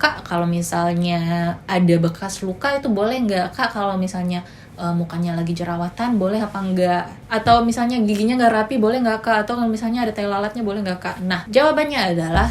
Kak, kalau misalnya ada bekas luka itu boleh nggak? Kak, kalau misalnya mukanya lagi jerawatan boleh apa enggak? Atau misalnya giginya nggak rapi boleh nggak Kak? Atau kalau misalnya ada tai lalatnya boleh nggak Kak? Nah, jawabannya adalah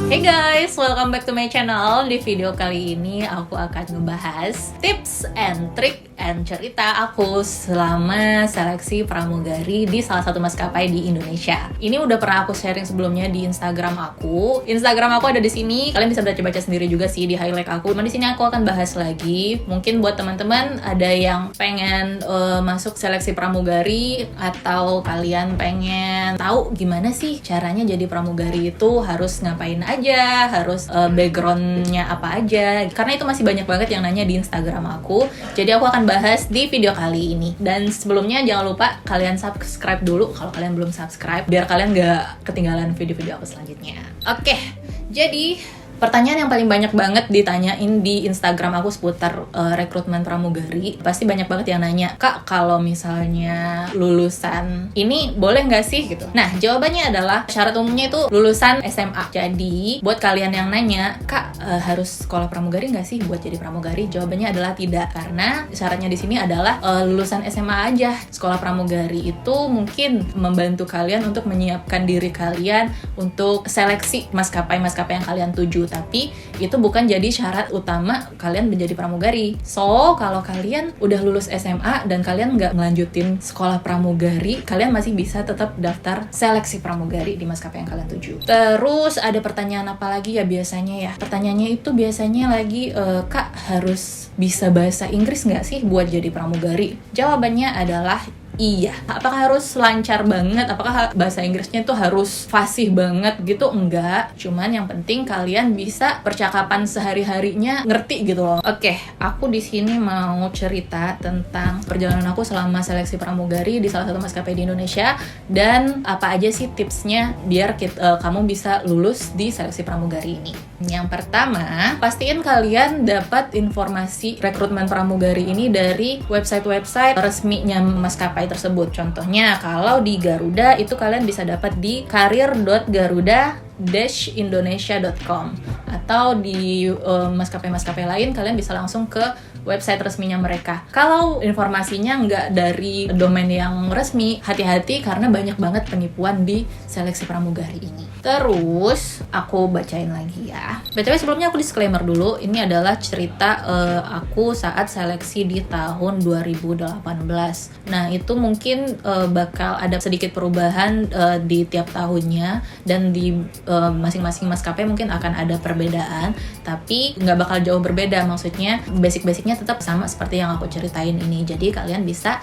hey guys, welcome back to my channel. Di video kali ini aku akan ngebahas tips and trick and cerita aku selama seleksi pramugari di salah satu maskapai di Indonesia. Ini udah pernah aku sharing sebelumnya di Instagram aku. Instagram aku ada di sini. Kalian bisa baca-baca sendiri juga sih di highlight aku. Cuma di sini aku akan bahas lagi. Mungkin buat teman-teman ada yang pengen masuk seleksi pramugari atau kalian pengen tahu gimana sih caranya jadi pramugari itu harus ngapain aja, harus backgroundnya apa aja, karena itu masih banyak banget yang nanya di Instagram aku. Jadi aku akan bahas di video kali ini. Dan sebelumnya jangan lupa kalian subscribe dulu kalau kalian belum subscribe, biar kalian gak ketinggalan video-video aku selanjutnya. Oke, jadi pertanyaan yang paling banyak banget ditanyain di Instagram aku seputar rekrutmen pramugari. Pasti banyak banget yang nanya, Kak, kalau misalnya lulusan ini boleh nggak sih gitu. Nah, jawabannya adalah syarat umumnya itu lulusan SMA. Jadi, buat kalian yang nanya, Kak, harus sekolah pramugari nggak sih buat jadi pramugari? Jawabannya adalah tidak, karena syaratnya di sini adalah lulusan SMA aja. Sekolah pramugari itu mungkin membantu kalian untuk menyiapkan diri kalian untuk seleksi maskapai-maskapai yang kalian tuju. Tapi itu bukan jadi syarat utama kalian menjadi pramugari. So, kalau kalian udah lulus SMA dan kalian nggak ngelanjutin sekolah pramugari, kalian masih bisa tetap daftar seleksi pramugari di maskapai yang kalian tuju. Terus ada pertanyaan apa lagi ya biasanya ya? Pertanyaannya itu biasanya lagi, Kak, harus bisa bahasa Inggris nggak sih buat jadi pramugari? Jawabannya adalah iya. Apakah harus lancar banget? Apakah bahasa Inggrisnya tuh harus fasih banget gitu? Enggak. Cuman yang penting kalian bisa percakapan sehari-harinya ngerti gitu loh. Oke, aku di sini mau cerita tentang perjalanan aku selama seleksi pramugari di salah satu maskapai di Indonesia dan apa aja sih tipsnya biar kamu bisa lulus di seleksi pramugari ini. Yang pertama, pastiin kalian dapat informasi rekrutmen pramugari ini dari website-website resminya maskapai tersebut. Contohnya, kalau di Garuda itu kalian bisa dapat di karir.garuda-indonesia.com, atau di maskapai-maskapai lain kalian bisa langsung ke website resminya mereka. Kalau informasinya nggak dari domain yang resmi, hati-hati karena banyak banget penipuan di seleksi pramugari ini. Terus aku bacain lagi ya. BTW sebelumnya aku disclaimer dulu, ini adalah cerita aku saat seleksi di tahun 2018. Nah, itu mungkin bakal ada sedikit perubahan di tiap tahunnya, dan di masing-masing maskapai mungkin akan ada perbedaan, tapi nggak bakal jauh berbeda. Maksudnya basic-basicnya tetap sama seperti yang aku ceritain ini. Jadi kalian bisa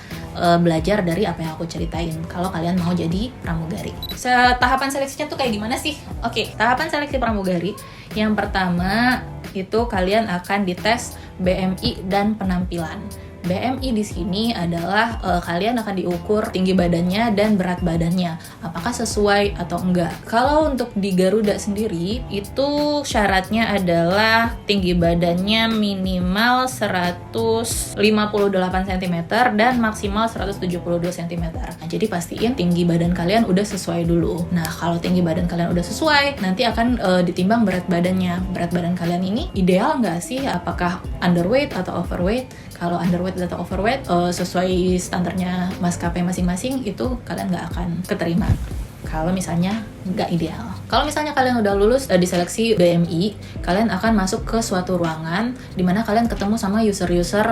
belajar dari apa yang aku ceritain kalau kalian mau jadi pramugari. Tahapan seleksinya tuh kayak gimana sih? Oke, tahapan seleksi pramugari yang pertama itu kalian akan dites BMI dan penampilan. BMI di sini adalah kalian akan diukur tinggi badannya dan berat badannya, apakah sesuai atau enggak. Kalau untuk di Garuda sendiri itu syaratnya adalah tinggi badannya minimal 158 cm dan maksimal 172 cm. Nah, jadi pastiin tinggi badan kalian udah sesuai dulu. Nah, kalau tinggi badan kalian udah sesuai, nanti akan ditimbang berat badannya. Berat badan kalian ini ideal nggak sih? Apakah underweight atau overweight? Kalau underweight atau overweight sesuai standarnya maskapai masing-masing, itu kalian nggak akan keterima kalau misalnya nggak ideal. Kalau misalnya kalian udah lulus di seleksi BMI, kalian akan masuk ke suatu ruangan di mana kalian ketemu sama user-user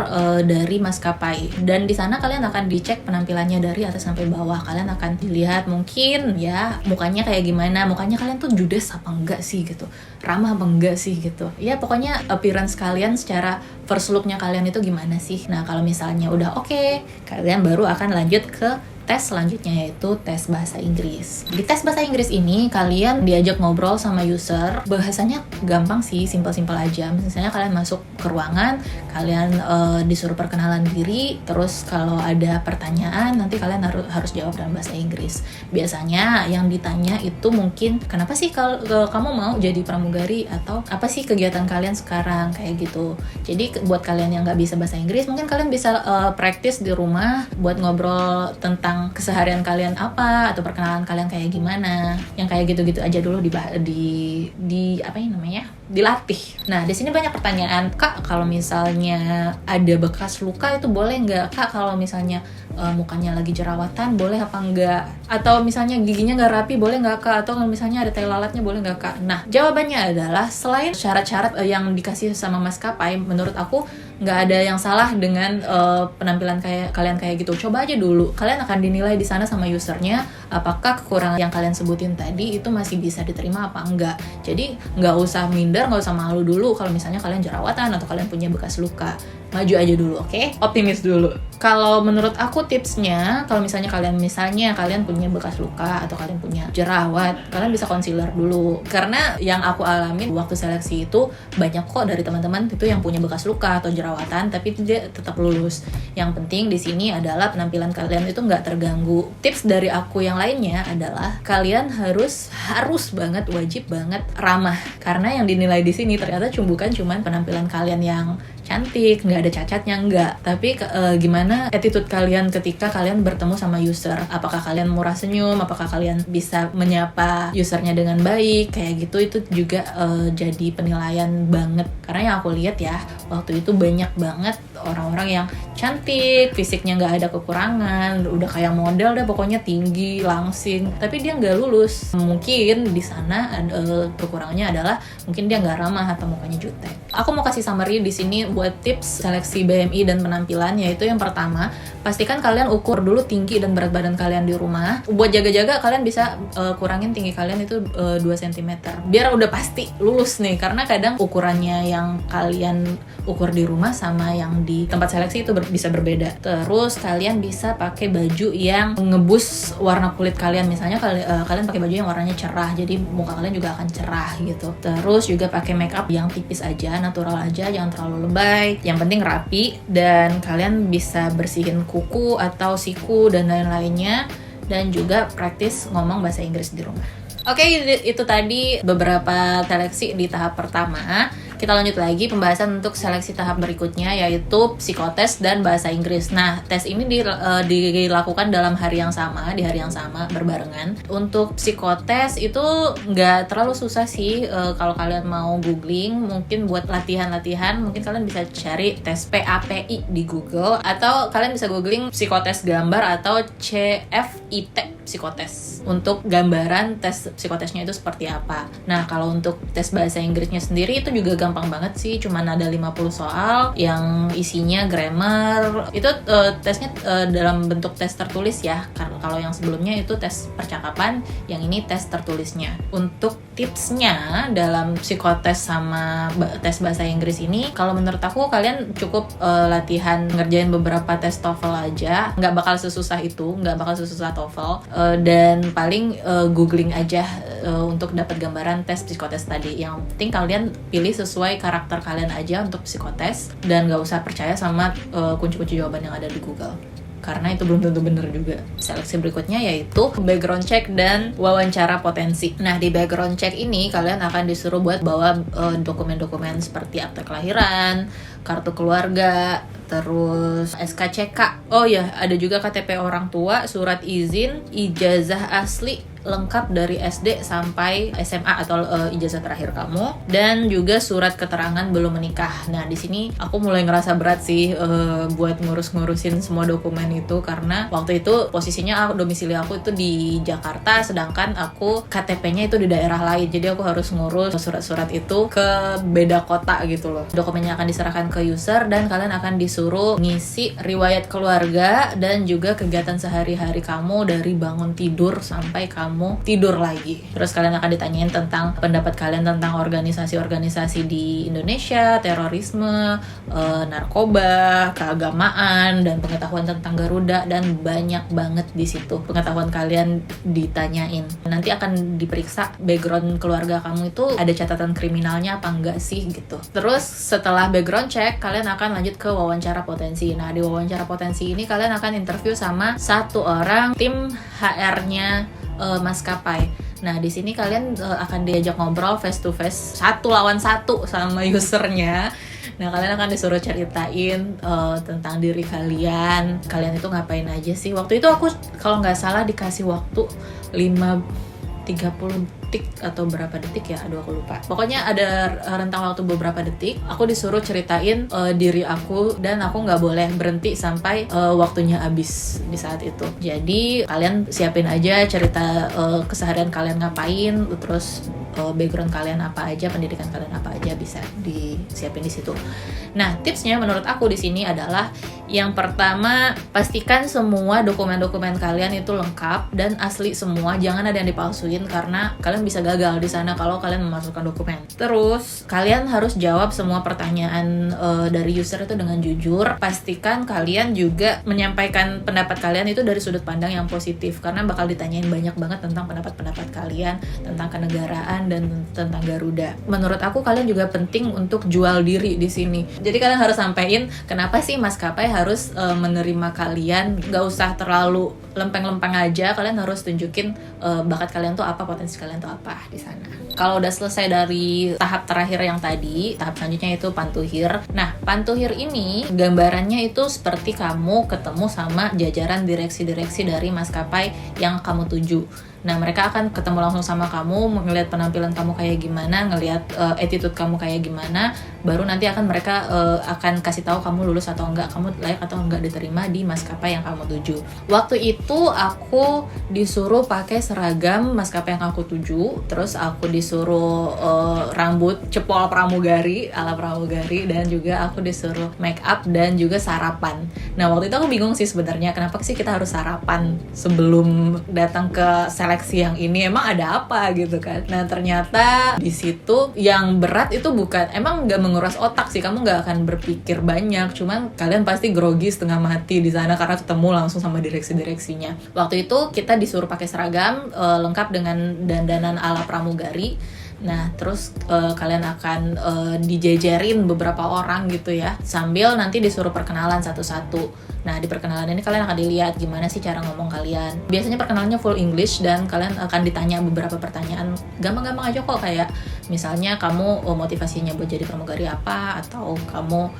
dari maskapai, dan di sana kalian akan dicek penampilannya dari atas sampai bawah. Kalian akan dilihat mungkin ya mukanya kayak gimana, mukanya kalian tuh judes apa enggak sih gitu, ramah apa enggak sih gitu. Ya pokoknya appearance kalian secara first look-nya kalian itu gimana sih. Nah, kalau misalnya udah oke, kalian baru akan lanjut ke tes selanjutnya, yaitu tes bahasa Inggris. Di tes bahasa Inggris ini kalian diajak ngobrol sama user. Bahasanya gampang sih, simpel-simpel aja. Misalnya kalian masuk ke ruangan, kalian disuruh perkenalan diri, terus kalau ada pertanyaan nanti kalian harus jawab dalam bahasa Inggris. Biasanya yang ditanya itu mungkin kenapa sih kalau kamu mau jadi pramugari, atau apa sih kegiatan kalian sekarang, kayak gitu. Jadi buat kalian yang nggak bisa bahasa Inggris, mungkin kalian bisa praktis di rumah buat ngobrol tentang tentang keseharian kalian apa atau perkenalan kalian kayak gimana. Yang kayak gitu-gitu aja dulu di apa ya namanya? Dilatih. Nah, di sini banyak pertanyaan. Kak, kalau misalnya ada bekas luka itu boleh nggak? Kak, kalau misalnya mukanya lagi jerawatan boleh apa enggak? Atau misalnya giginya nggak rapi boleh nggak Kak? Atau kalau misalnya ada tai lalatnya boleh nggak Kak? Nah, jawabannya adalah selain syarat-syarat yang dikasih sama maskapai, menurut aku nggak ada yang salah dengan penampilan kalian kayak gitu. Coba aja dulu, kalian akan dinilai di sana sama usernya, apakah kekurangan yang kalian sebutin tadi itu masih bisa diterima apa enggak. Jadi nggak usah minder, nggak usah malu dulu kalau misalnya kalian jerawatan atau kalian punya bekas luka. Maju aja dulu, oke? Optimis dulu. Kalau menurut aku tipsnya, kalau misalnya kalian punya bekas luka atau kalian punya jerawat, kalian bisa concealer dulu. Karena yang aku alamin waktu seleksi itu banyak kok dari teman-teman itu yang punya bekas luka atau jerawatan, tapi dia tetap lulus. Yang penting di sini adalah penampilan kalian itu nggak terganggu. Tips dari aku yang lainnya adalah kalian harus banget, wajib banget ramah. Karena yang dinilai di sini ternyata bukan cuman penampilan kalian yang cantik, nggak ada cacatnya, nggak. Tapi gimana attitude kalian ketika kalian bertemu sama user? Apakah kalian murah senyum? Apakah kalian bisa menyapa usernya dengan baik? Kayak gitu, itu juga jadi penilaian banget. Karena yang aku lihat ya, waktu itu banyak banget orang-orang yang cantik, fisiknya nggak ada kekurangan, udah kayak model deh, pokoknya tinggi, langsing, tapi dia nggak lulus. Mungkin di sana kekurangannya adalah mungkin dia nggak ramah atau mukanya jutek. Aku mau kasih summary di sini buat tips seleksi BMI dan penampilan, yaitu yang pertama, pastikan kalian ukur dulu tinggi dan berat badan kalian di rumah. Buat jaga-jaga kalian bisa kurangin tinggi kalian itu 2 cm. Biar udah pasti lulus nih, karena kadang ukurannya yang kalian ukur di rumah sama yang di tempat seleksi itu bisa berbeda. Terus kalian bisa pakai baju yang ngebus warna kulit kalian. Misalnya kalian pakai baju yang warnanya cerah, jadi muka kalian juga akan cerah gitu. Terus juga pakai make up yang tipis aja, natural aja, jangan terlalu lebay. Yang penting rapi, dan kalian bisa bersihin kuku atau siku dan lain-lainnya, dan juga praktis ngomong bahasa Inggris di rumah. Oke, itu tadi beberapa seleksi di tahap pertama. Kita lanjut lagi pembahasan untuk seleksi tahap berikutnya, yaitu psikotes dan bahasa Inggris. Nah, tes ini dilakukan dalam hari yang sama, di hari yang sama, berbarengan. Untuk psikotes itu nggak terlalu susah sih. Kalau kalian mau googling, mungkin buat latihan-latihan, mungkin kalian bisa cari tes PAPI di Google, atau kalian bisa googling psikotes gambar atau CFIT psikotes untuk gambaran tes psikotesnya itu seperti apa. Nah, kalau untuk tes bahasa Inggrisnya sendiri itu juga gampang banget sih, cuman ada 50 soal yang isinya grammar. Itu tesnya dalam bentuk tes tertulis ya. Karena kalau yang sebelumnya itu tes percakapan, yang ini tes tertulisnya. Untuk tipsnya dalam psikotes sama tes bahasa Inggris ini, kalau menurut aku kalian cukup latihan ngerjain beberapa tes TOEFL aja. Nggak bakal sesusah itu, nggak bakal sesusah TOEFL. Dan paling googling aja untuk dapat gambaran tes psikotes tadi. Yang penting kalian pilih sesuai karakter kalian aja untuk psikotes, dan nggak usah percaya sama kunci-kunci jawaban yang ada di Google, karena itu belum tentu benar juga. Seleksi berikutnya yaitu background check dan wawancara potensi. Nah, di background check ini kalian akan disuruh buat bawa dokumen-dokumen seperti akte kelahiran, kartu keluarga, terus SKCK. Oh ya, ada juga KTP orang tua, surat izin, ijazah asli lengkap dari SD sampai SMA atau ijazah terakhir kamu, dan juga surat keterangan belum menikah. Nah, di sini aku mulai ngerasa berat sih buat ngurus-ngurusin semua dokumen itu, karena waktu itu posisinya domisili aku itu di Jakarta, sedangkan aku KTP-nya itu di daerah lain. Jadi aku harus ngurus surat-surat itu ke beda kota gitu loh. Dokumennya akan diserahkan ke user, dan kalian akan disuruh ngisi riwayat keluarga dan juga kegiatan sehari-hari kamu dari bangun tidur sampai kamu tidur lagi. Terus kalian akan ditanyain tentang pendapat kalian tentang organisasi-organisasi di Indonesia, terorisme, narkoba, keagamaan, dan pengetahuan tentang Garuda, dan banyak banget di situ pengetahuan kalian ditanyain. Nanti akan diperiksa background keluarga kamu itu ada catatan kriminalnya apa enggak sih gitu. Terus setelah background check, kalian akan lanjut ke wawancara potensi. Nah, di wawancara potensi ini kalian akan interview sama satu orang tim HR-nya maskapai. Nah, di sini kalian akan diajak ngobrol face to face, 1 lawan 1 sama usernya. Nah, kalian akan disuruh ceritain tentang diri kalian itu ngapain aja sih. Waktu itu aku kalau nggak salah dikasih waktu 30 detik atau berapa detik ya, aduh aku lupa. Pokoknya ada rentang waktu beberapa detik, aku disuruh ceritain diri aku, dan aku nggak boleh berhenti sampai waktunya habis di saat itu. Jadi kalian siapin aja cerita keseharian kalian ngapain, terus background kalian apa aja, pendidikan kalian apa aja, bisa disiapin di situ. Nah, tipsnya menurut aku di sini adalah yang pertama, pastikan semua dokumen-dokumen kalian itu lengkap dan asli semua, jangan ada yang dipalsuin karena kalian bisa gagal di sana kalau kalian memasukkan dokumen. Terus kalian harus jawab semua pertanyaan dari user itu dengan jujur. Pastikan kalian juga menyampaikan pendapat kalian itu dari sudut pandang yang positif, karena bakal ditanyain banyak banget tentang pendapat-pendapat kalian tentang kenegaraan dan tentang Garuda. Menurut aku kalian juga penting untuk jual diri di sini. Jadi kalian harus sampein kenapa sih maskapai harus menerima kalian. Gak usah terlalu lempeng-lempeng aja, kalian harus tunjukin bakat kalian tuh apa, potensi kalian tuh apa di sana. Kalau udah selesai dari tahap terakhir yang tadi, tahap selanjutnya itu pantuhir. Nah, pantuhir ini gambarannya itu seperti kamu ketemu sama jajaran direksi-direksi dari maskapai yang kamu tuju. Nah, mereka akan ketemu langsung sama kamu, ngelihat penampilan kamu kayak gimana, ngelihat attitude kamu kayak gimana, baru nanti mereka akan kasih tahu kamu lulus atau enggak, kamu layak atau enggak diterima di maskapai yang kamu tuju. Waktu itu aku disuruh pakai seragam maskapai yang aku tuju, terus aku disuruh rambut cepol pramugari, ala pramugari, dan juga aku disuruh make up dan juga sarapan. Nah, waktu itu aku bingung sih sebenarnya, kenapa sih kita harus sarapan sebelum datang ke seleksi yang ini, emang ada apa gitu kan. Nah, ternyata di situ yang berat itu bukan, emang nggak menguras otak sih, kamu nggak akan berpikir banyak, cuman kalian pasti grogi setengah mati di sana karena ketemu langsung sama direksi-direksinya. Waktu itu kita disuruh pakai seragam lengkap dengan dandanan ala pramugari. Nah, terus kalian akan dijejerin beberapa orang gitu ya, sambil nanti disuruh perkenalan satu-satu. Nah, di perkenalan ini kalian akan dilihat gimana sih cara ngomong kalian. Biasanya perkenalannya full English dan kalian akan ditanya beberapa pertanyaan gampang-gampang aja kok, kayak misalnya kamu motivasinya buat jadi pramugari apa, atau kamu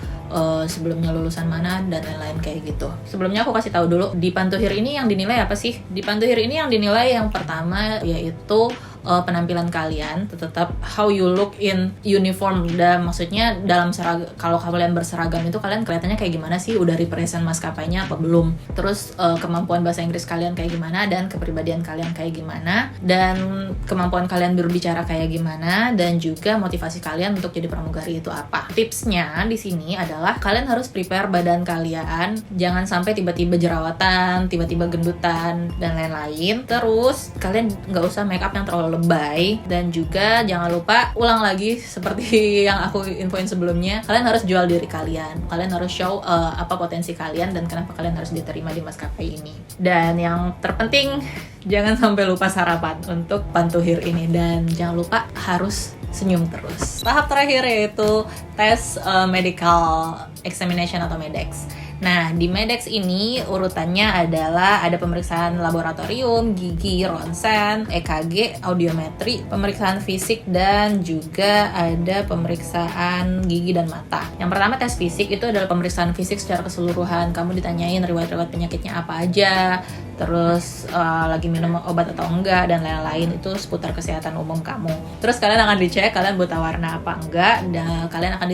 sebelumnya lulusan mana, dan lain-lain kayak gitu. Sebelumnya aku kasih tahu dulu, di pantuhir ini yang dinilai apa sih? Di pantuhir ini yang dinilai yang pertama yaitu penampilan kalian, tetap how you look in uniform. Dan maksudnya dalam kalau kalian berseragam itu kalian kelihatannya kayak gimana sih, udah represent maskapainya apa belum. Terus kemampuan bahasa Inggris kalian kayak gimana, dan kepribadian kalian kayak gimana, dan kemampuan kalian berbicara kayak gimana, dan juga motivasi kalian untuk jadi pramugari itu apa. Tipsnya di sini adalah kalian harus prepare badan kalian, jangan sampai tiba-tiba jerawatan, tiba-tiba gendutan, dan lain-lain. Terus kalian nggak usah make up yang terlalu lebay, dan juga jangan lupa ulang lagi seperti yang aku infoin sebelumnya, kalian harus jual diri kalian, kalian harus show apa potensi kalian dan kenapa kalian harus diterima di maskapai ini. Dan yang terpenting, jangan sampai lupa sarapan untuk pantuhir ini, dan jangan lupa harus senyum terus. Tahap terakhir yaitu tes medical examination atau MEDEX. Nah, di MEDEX ini urutannya adalah ada pemeriksaan laboratorium, gigi, ronsen, EKG, audiometri, pemeriksaan fisik, dan juga ada pemeriksaan gigi dan mata. Yang pertama tes fisik itu adalah pemeriksaan fisik secara keseluruhan. Kamu ditanyain riwayat-riwayat penyakitnya apa aja, terus lagi minum obat atau enggak, dan lain-lain. Itu seputar kesehatan umum kamu. Terus kalian akan dicek kalian buta warna apa enggak, dan kalian akan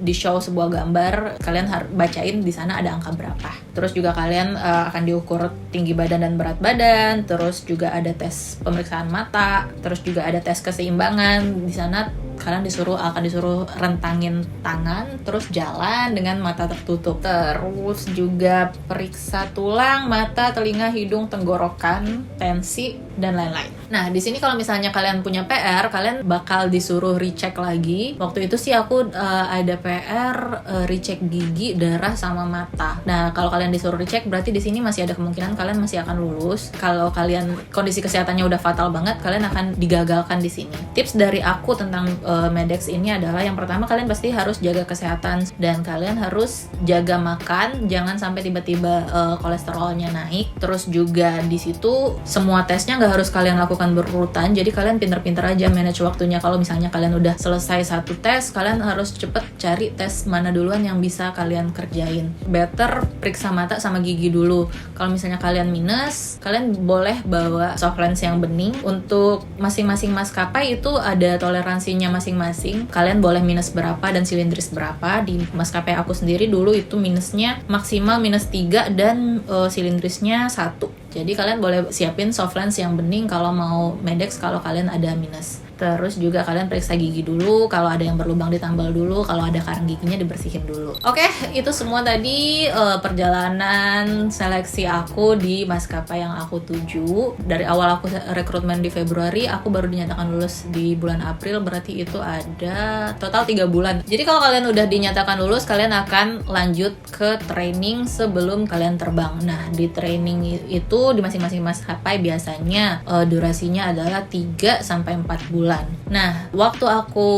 di show sebuah gambar, kalian harus bacain di sana ada angka berapa. Terus juga kalian akan diukur tinggi badan dan berat badan. Terus juga ada tes pemeriksaan mata. Terus juga ada tes keseimbangan. Di sana kalian akan disuruh rentangin tangan, terus jalan dengan mata tertutup. Terus juga periksa tulang, mata, telinga, hidung, tenggorokan, tensi, dan lain-lain. Nah, di sini kalau misalnya kalian punya PR, kalian bakal disuruh recheck lagi. Waktu itu sih aku ada PR recheck gigi, darah, sama mata. Nah, kalau kalian disuruh recheck, berarti di sini masih ada kemungkinan kalian masih akan lulus. Kalau kalian kondisi kesehatannya udah fatal banget, kalian akan digagalkan di sini. Tips dari aku tentang MEDEX ini adalah yang pertama, kalian pasti harus jaga kesehatan dan kalian harus jaga makan, jangan sampai tiba-tiba kolesterolnya naik. Terus juga di situ semua tesnya nggak harus kalian lakukan dilakukan berurutan. Jadi kalian pinter-pinter aja manage waktunya. Kalau misalnya kalian udah selesai satu tes, kalian harus cepet cari tes mana duluan yang bisa kalian kerjain. Better periksa mata sama gigi dulu. Kalau misalnya kalian minus, kalian boleh bawa soft lens yang bening. Untuk masing-masing maskapai itu ada toleransinya masing-masing. Kalian boleh minus berapa dan silindris berapa. Di maskapai aku sendiri dulu itu minusnya maksimal -3 dan silindrisnya 1. Jadi kalian boleh siapin soft lens yang bening kalau mau Medex kalau kalian ada minus. Terus juga kalian periksa gigi dulu, kalau ada yang berlubang ditambal dulu, kalau ada karang giginya dibersihin dulu. Oke, itu semua tadi perjalanan seleksi aku di maskapai yang aku tuju. Dari awal aku rekrutmen di Februari, aku baru dinyatakan lulus di bulan April, berarti itu ada total 3 bulan. Jadi kalau kalian udah dinyatakan lulus, kalian akan lanjut ke training sebelum kalian terbang. Nah, di training itu di masing-masing maskapai biasanya durasinya adalah 3-4 bulan. Nah, waktu aku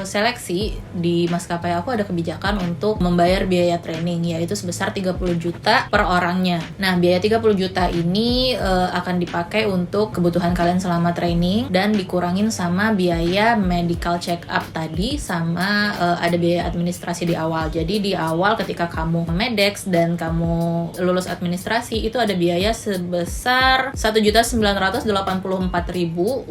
seleksi di maskapai aku ada kebijakan untuk membayar biaya training, yaitu sebesar 30 juta per orangnya. Nah, biaya 30 juta ini akan dipakai untuk kebutuhan kalian selama training dan dikurangin sama biaya medical check up tadi, sama ada biaya administrasi di awal. Jadi di awal ketika kamu Medex dan kamu lulus administrasi itu ada biaya sebesar 1.984.000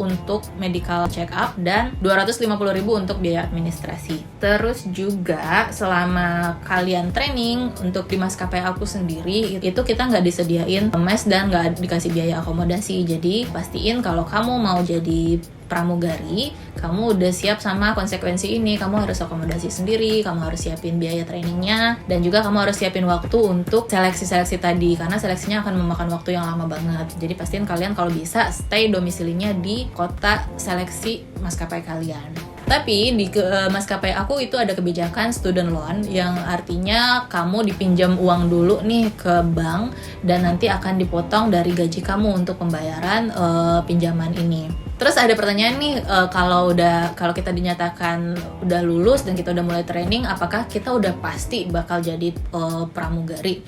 untuk medical check up dan 250.000 untuk biaya administrasi. Terus juga selama kalian training untuk di maskapai aku sendiri itu kita nggak disediain mes dan nggak dikasih biaya akomodasi. Jadi pastiin kalau kamu mau jadi pramugari, kamu udah siap sama konsekuensi ini. Kamu harus akomodasi sendiri, kamu harus siapin biaya trainingnya, dan juga kamu harus siapin waktu untuk seleksi-seleksi tadi, karena seleksinya akan memakan waktu yang lama banget. Jadi pastiin kalian kalau bisa stay domisilinya di kota seleksi maskapai kalian. Tapi di maskapai aku itu ada kebijakan student loan, yang artinya kamu dipinjam uang dulu nih ke bank dan nanti akan dipotong dari gaji kamu untuk pembayaran pinjaman ini. Terus ada pertanyaan nih, kalau kita dinyatakan udah lulus dan kita udah mulai training, apakah kita udah pasti bakal jadi pramugari?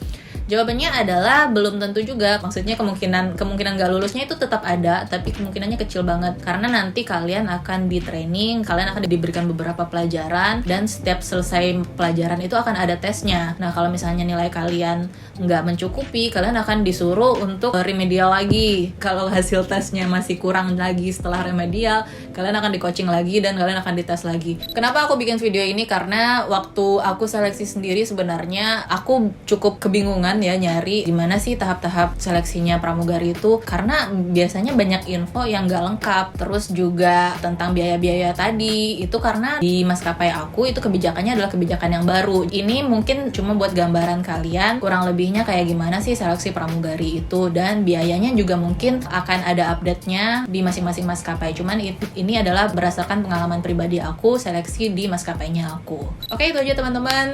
Jawabannya adalah belum tentu juga. Maksudnya kemungkinan nggak lulusnya itu tetap ada, tapi kemungkinannya kecil banget. Karena nanti kalian akan di training, kalian akan diberikan beberapa pelajaran, dan setiap selesai pelajaran itu akan ada tesnya. Nah, kalau misalnya nilai kalian nggak mencukupi, kalian akan disuruh untuk remedial lagi. Kalau hasil tesnya masih kurang lagi setelah remedial, kalian akan di coaching lagi dan kalian akan dites lagi. Kenapa aku bikin video ini? Karena waktu aku seleksi sendiri sebenarnya aku cukup kebingungan ya nyari gimana sih tahap-tahap seleksinya pramugari itu, karena biasanya banyak info yang nggak lengkap. Terus juga tentang biaya-biaya tadi itu, karena di maskapai aku itu kebijakannya adalah kebijakan yang baru. Ini mungkin cuma buat gambaran kalian kurang lebihnya kayak gimana sih seleksi pramugari itu, dan biayanya juga mungkin akan ada update-nya di masing-masing maskapai. Cuman ini adalah berdasarkan pengalaman pribadi aku seleksi di maskapainya aku. Oke, itu aja teman-teman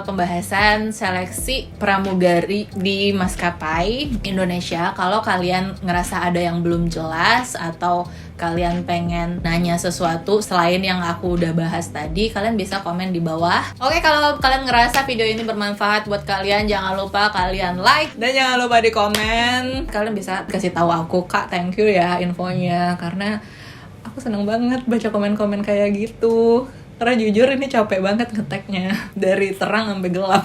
pembahasan seleksi pramugari di maskapai Indonesia. Kalau kalian ngerasa ada yang belum jelas atau kalian pengen nanya sesuatu selain yang aku udah bahas tadi, kalian bisa komen di bawah. Oke, kalau kalian ngerasa video ini bermanfaat buat kalian, jangan lupa kalian like dan jangan lupa di komen. Kalian bisa kasih tahu aku, Kak, thank you ya infonya, karena aku seneng banget baca komen-komen kayak gitu. Karena jujur ini capek banget ngeteknya dari terang sampai gelap.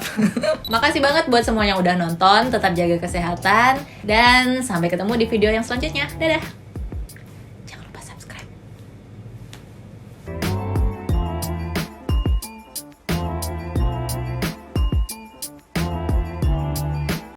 Makasih banget buat semua yang udah nonton, tetap jaga kesehatan, dan sampai ketemu di video yang selanjutnya. Dadah!